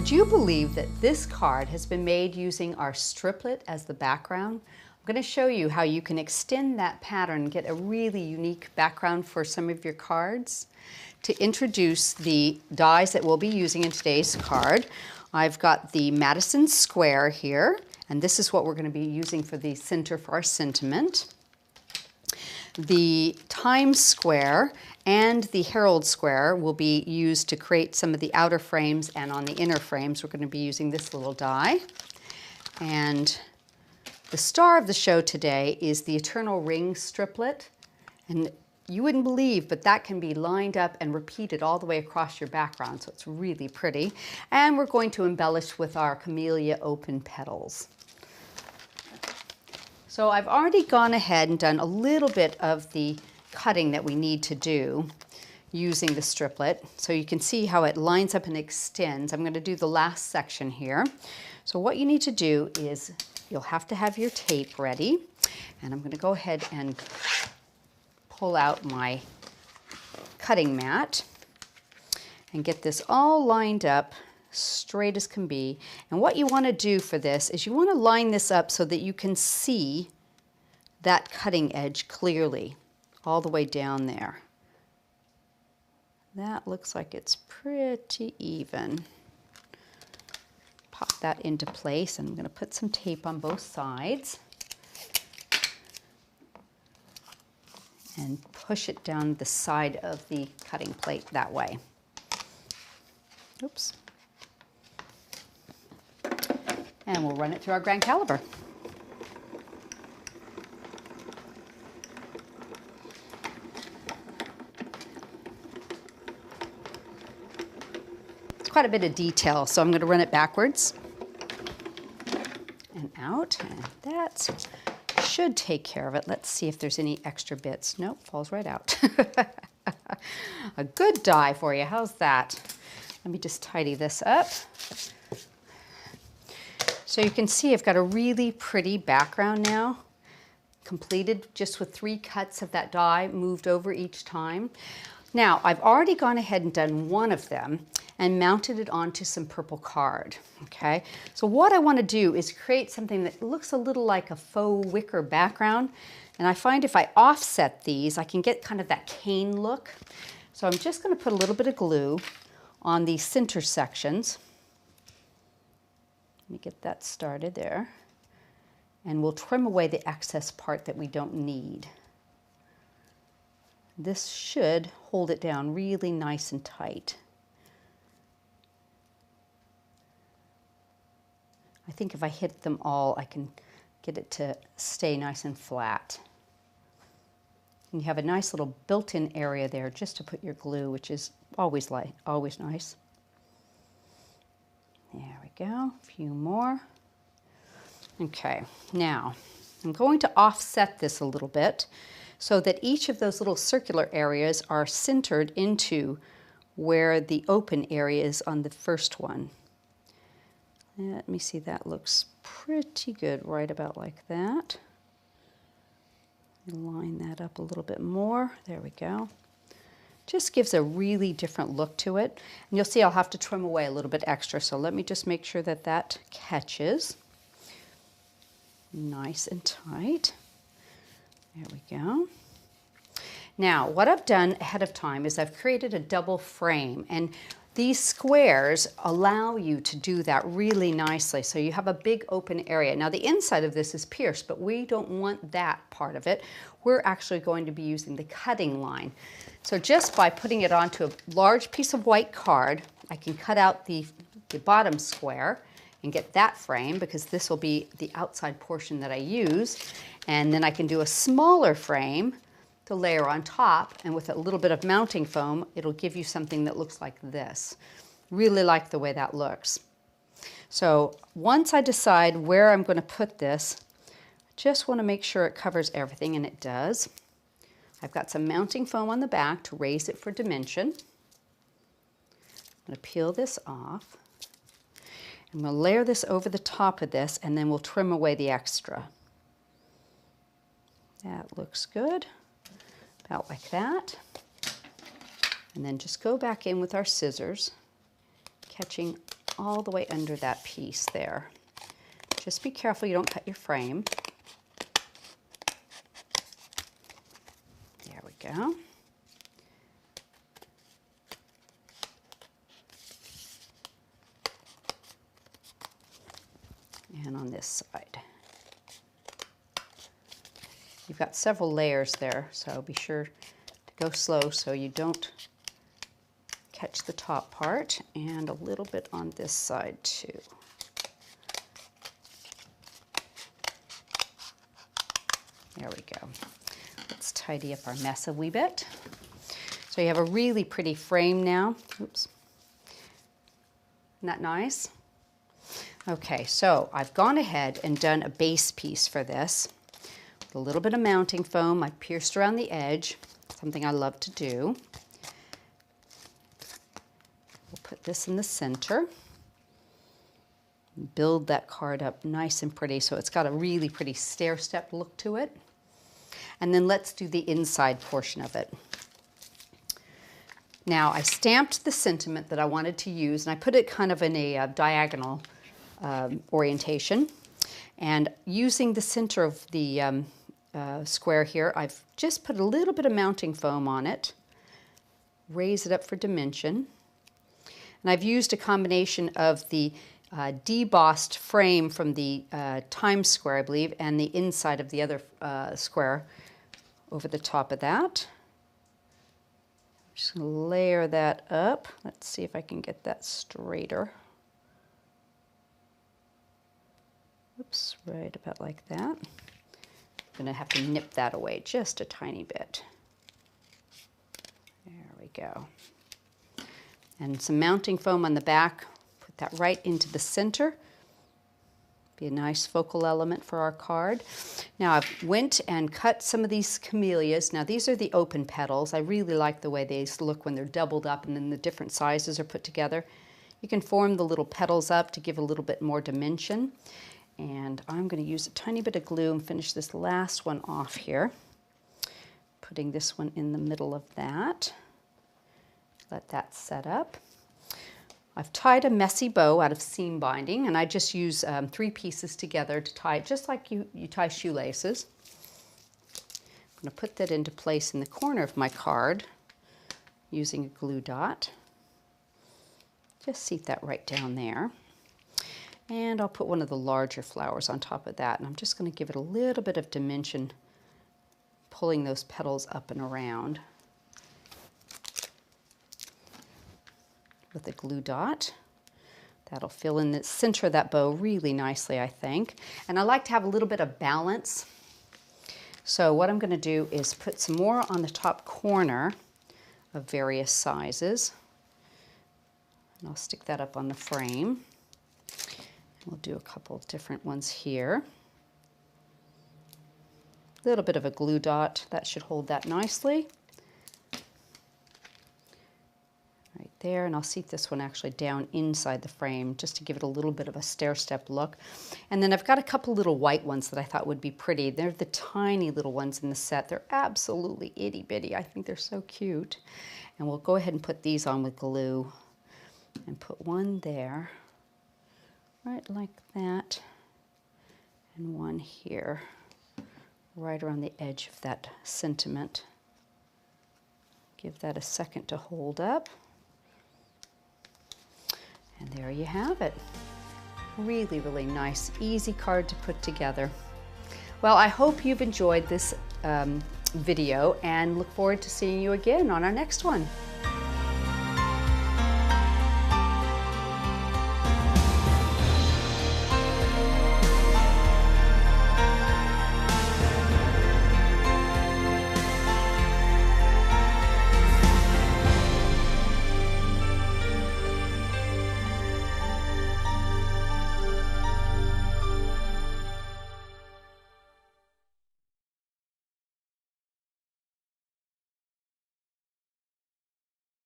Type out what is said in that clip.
Would you believe that this card has been made using our striplet as the background? I'm going to show you how you can extend that pattern and get a really unique background for some of your cards. To introduce the dies that we'll be using in today's card, I've got the Madison Square here, and this is what we're going to be using for the center for our sentiment. The Times Square and the Herald Square will be used to create some of the outer frames, and on the inner frames we're going to be using this little die. And the star of the show today is the Eternal Ring striplet, and you wouldn't believe, but that can be lined up and repeated all the way across your background, so it's really pretty. And we're going to embellish with our Camellia Open petals. So I've already gone ahead and done a little bit of the cutting that we need to do using the striplet. So you can see how it lines up and extends. I'm going to do the last section here. So what you need to do is you'll have to have your tape ready. And I'm going to go ahead and pull out my cutting mat and get this all lined up straight as can be. And what you want to do for this is you want to line this up so that you can see that cutting edge clearly all the way down there. That looks like it's pretty even. Pop that into place, and I'm going to put some tape on both sides and push it down the side of the cutting plate that way. Oops. And we'll run it through our grand caliper. It's quite a bit of detail, so I'm going to run it backwards and out, and that should take care of it. Let's see if there's any extra bits. Nope, falls right out. A good die for you. How's that? Let me just tidy this up. So you can see I've got a really pretty background now, completed just with 3 cuts of that die moved over each time. Now, I've already gone ahead and done one of them and mounted it onto some purple card, okay? So what I want to do is create something that looks a little like a faux wicker background, and I find if I offset these, I can get kind of that cane look. So I'm just going to put a little bit of glue on these center sections. Let me get that started there. And we'll trim away the excess part that we don't need. This should hold it down really nice and tight. I think if I hit them all, I can get it to stay nice and flat. And you have a nice little built-in area there just to put your glue, which is always nice. There we go, a few more. Okay, now I'm going to offset this a little bit so that each of those little circular areas are centered into where the open area is on the first one. Let me see, that looks pretty good, right about like that. Line that up a little bit more. There we go. Just gives a really different look to it. And you'll see I'll have to trim away a little bit extra, so let me just make sure that that catches nice and tight. There we go. Now, what I've done ahead of time is I've created a double frame, and these squares allow you to do that really nicely. So you have a big open area. Now the inside of this is pierced, but we don't want that part of it. We're actually going to be using the cutting line. So just by putting it onto a large piece of white card, I can cut out the bottom square and get that frame, because this will be the outside portion that I use. And then I can do a smaller frame to layer on top, and with a little bit of mounting foam, it'll give you something that looks like this. Really like the way that looks. So once I decide where I'm going to put this, I just want to make sure it covers everything, and it does. I've got some mounting foam on the back to raise it for dimension. I'm going to peel this off. I'm going to layer this over the top of this, and then we'll trim away the extra. That looks good. About like that. And then just go back in with our scissors, catching all the way under that piece there. Just be careful you don't cut your frame. There we go. And on this side. You've got several layers there, so be sure to go slow so you don't catch the top part, and a little bit on this side too. There we go. Let's tidy up our mess a wee bit. So you have a really pretty frame now. Oops. Isn't that nice? Okay, so I've gone ahead and done a base piece for this. With a little bit of mounting foam, I pierced around the edge, something I love to do. We'll put this in the center. Build that card up nice and pretty so it's got a really pretty stair-step look to it. And then let's do the inside portion of it. Now I stamped the sentiment that I wanted to use, and I put it kind of in a diagonal orientation. And using the center of the square here, I've just put a little bit of mounting foam on it, raise it up for dimension. And I've used a combination of the debossed frame from the Times Square, I believe, and the inside of the other square over the top of that. Just going to layer that up. Let's see if I can get that straighter. Oops, right about like that. I'm going to have to nip that away just a tiny bit. There we go. And some mounting foam on the back. Put that right into the center. Be a nice focal element for our card. Now I've went and cut some of these camellias. Now these are the open petals. I really like the way they look when they're doubled up and then the different sizes are put together. You can form the little petals up to give a little bit more dimension. And I'm going to use a tiny bit of glue and finish this last one off here. Putting this one in the middle of that. Let that set up. I've tied a messy bow out of seam binding, and I just use 3 pieces together to tie it just like you tie shoelaces. I'm going to put that into place in the corner of my card using a glue dot. Just seat that right down there. And I'll put one of the larger flowers on top of that, and I'm just going to give it a little bit of dimension, pulling those petals up and around with a glue dot. That'll fill in the center of that bow really nicely, I think. And I like to have a little bit of balance. So what I'm going to do is put some more on the top corner of various sizes. And I'll stick that up on the frame. We'll do a couple of different ones here. A little bit of a glue dot, that should hold that nicely. Right there, and I'll seat this one actually down inside the frame just to give it a little bit of a stair-step look. And then I've got a couple little white ones that I thought would be pretty. They're the tiny little ones in the set. They're absolutely itty-bitty. I think they're so cute. And we'll go ahead and put these on with glue and put one there. Right like that, and one here, right around the edge of that sentiment. Give that a second to hold up. And there you have it. Really, really nice, easy card to put together. Well, I hope you've enjoyed this video and look forward to seeing you again on our next one.